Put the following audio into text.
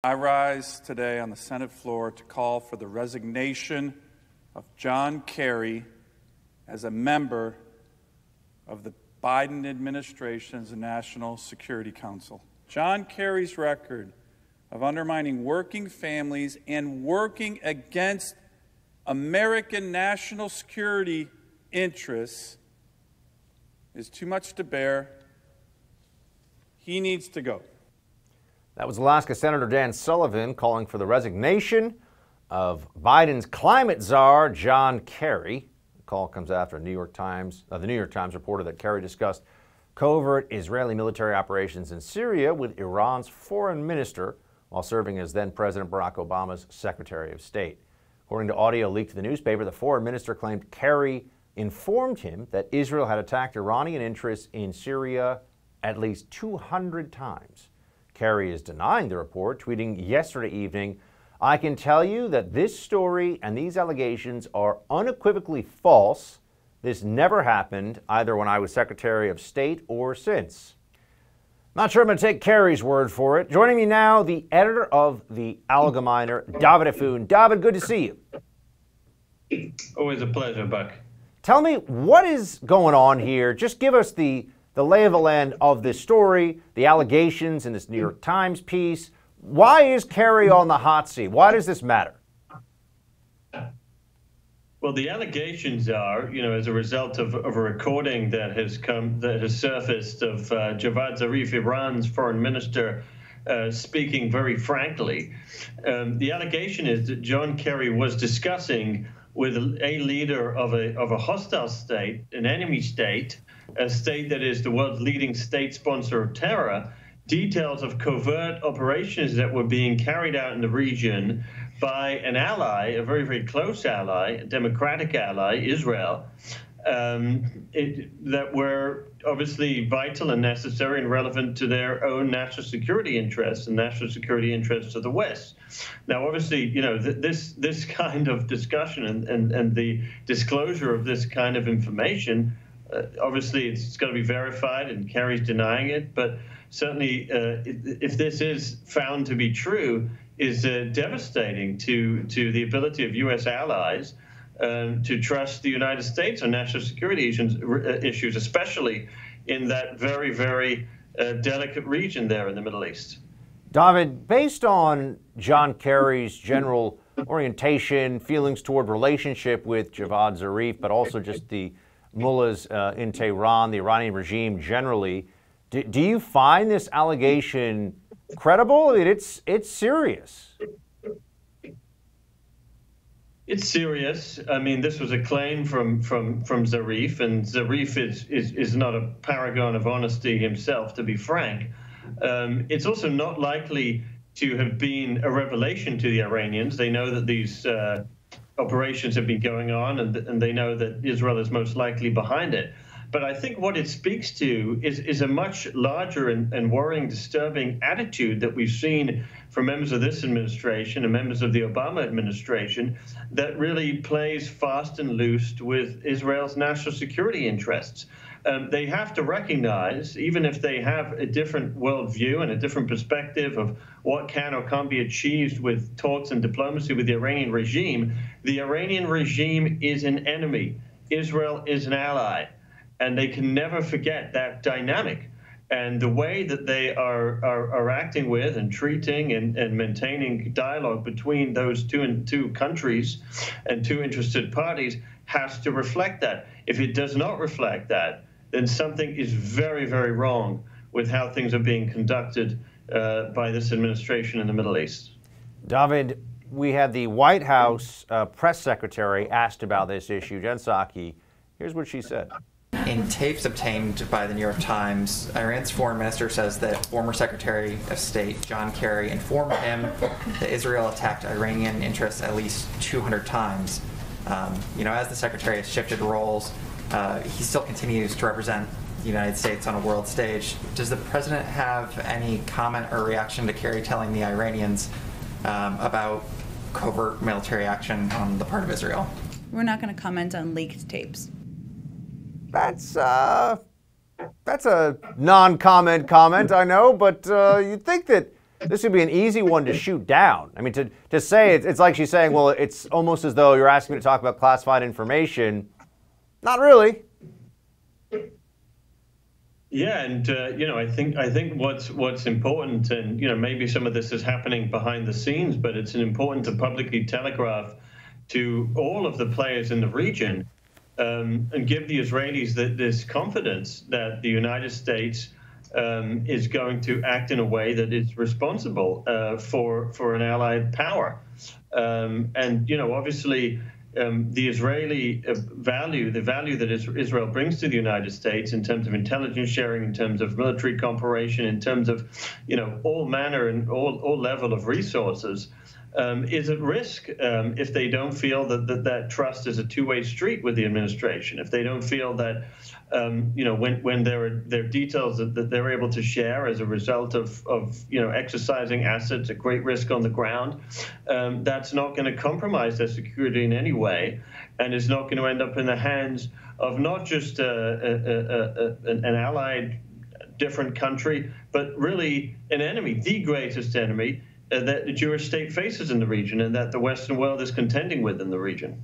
I rise today on the Senate floor to call for the resignation of John Kerry as a member of the Biden administration's National Security Council. John Kerry's record of undermining working families and working against American national security interests is too much to bear. He needs to go. That was Alaska Senator Dan Sullivan calling for the resignation of Biden's climate czar, John Kerry. The call comes after the New York Times reported that Kerry discussed covert Israeli military operations in Syria with Iran's foreign minister while serving as then-President Barack Obama's Secretary of State. According to audio leaked to the newspaper, the foreign minister claimed Kerry informed him that Israel had attacked Iranian interests in Syria at least 200 times. Kerry is denying the report, tweeting yesterday evening, "I can tell you that this story and these allegations are unequivocally false. This never happened, either when I was Secretary of State or since." Not sure I'm going to take Kerry's word for it. Joining me now, the editor of the Algemeiner, Dovid Efune. Dovid, good to see you. Always a pleasure, Buck. Tell me, what is going on here? Just give us the lay of the land of this story, the allegations in this New York Times piece. Why is Kerry on the hot seat? Why does this matter? Well, the allegations are, as a result of a recording that has surfaced of Javad Zarif, Iran's foreign minister, speaking very frankly. The allegation is that John Kerry was discussing with a leader of a hostile state, an enemy state, a state that is the world's leading state sponsor of terror, details of covert operations that were being carried out in the region by an ally, a very, very close ally, a democratic ally, Israel, that were obviously vital and necessary and relevant to their own national security interests and national security interests of the West. Now, obviously, this kind of discussion and the disclosure of this kind of information, obviously it's got to be verified, and Kerry's denying it, but certainly if this is found to be true, is devastating to the ability of U.S. allies to trust the United States on national security issues, especially in that very, very delicate region there in the Middle East. Dovid, based on John Kerry's general orientation, feelings toward relationship with Javad Zarif, but also just the mullahs in Tehran, the Iranian regime generally, do you find this allegation credible? I mean, it's serious. It's serious. I mean, this was a claim from Zarif, and Zarif is not a paragon of honesty himself, to be frank. It's also not likely to have been a revelation to the Iranians. They know that these operations have been going on, and they know that Israel is most likely behind it. But I think what it speaks to is a much larger and worrying, disturbing attitude that we've seen from members of this administration and members of the Obama administration that really plays fast and loose with Israel's national security interests. They have to recognize, even if they have a different worldview and a different perspective of what can or can't be achieved with talks and diplomacy with the Iranian regime is an enemy. Israel is an ally. And they can never forget that dynamic. And the way that they are acting with and treating and maintaining dialogue between those two countries and two interested parties has to reflect that. If it does not reflect that, then something is very, very wrong with how things are being conducted by this administration in the Middle East. Dovid, we had the White House press secretary asked about this issue, Jen Psaki. Here's what she said. In tapes obtained by the New York Times, Iran's foreign minister says that former Secretary of State John Kerry informed him that Israel attacked Iranian interests at least 200 times. As the Secretary has shifted roles, he still continues to represent the United States on a world stage. Does the President have any comment or reaction to Kerry telling the Iranians about covert military action on the part of Israel? We're not going to comment on leaked tapes. That's a non-comment comment, I know, but you'd think that this would be an easy one to shoot down. I mean, to say it's like she's saying, well, it's almost as though you're asking me to talk about classified information. Not really. Yeah, and I think what's important, and maybe some of this is happening behind the scenes, but it's important to publicly telegraph to all of the players in the region and give the Israelis this confidence that the United States is going to act in a way that is responsible for an allied power. And obviously, the Israeli value, the value that Israel brings to the United States in terms of intelligence sharing, in terms of military cooperation, in terms of all manner and all level of resources, is at risk if they don't feel that trust is a two-way street with the administration. If they don't feel that when there are details that they're able to share as a result of exercising assets at great risk on the ground, that's not going to compromise their security in any way, and is not going to end up in the hands of not just an allied different country, but really an enemy, the greatest enemy that the Jewish state faces in the region and that the Western world is contending with in the region.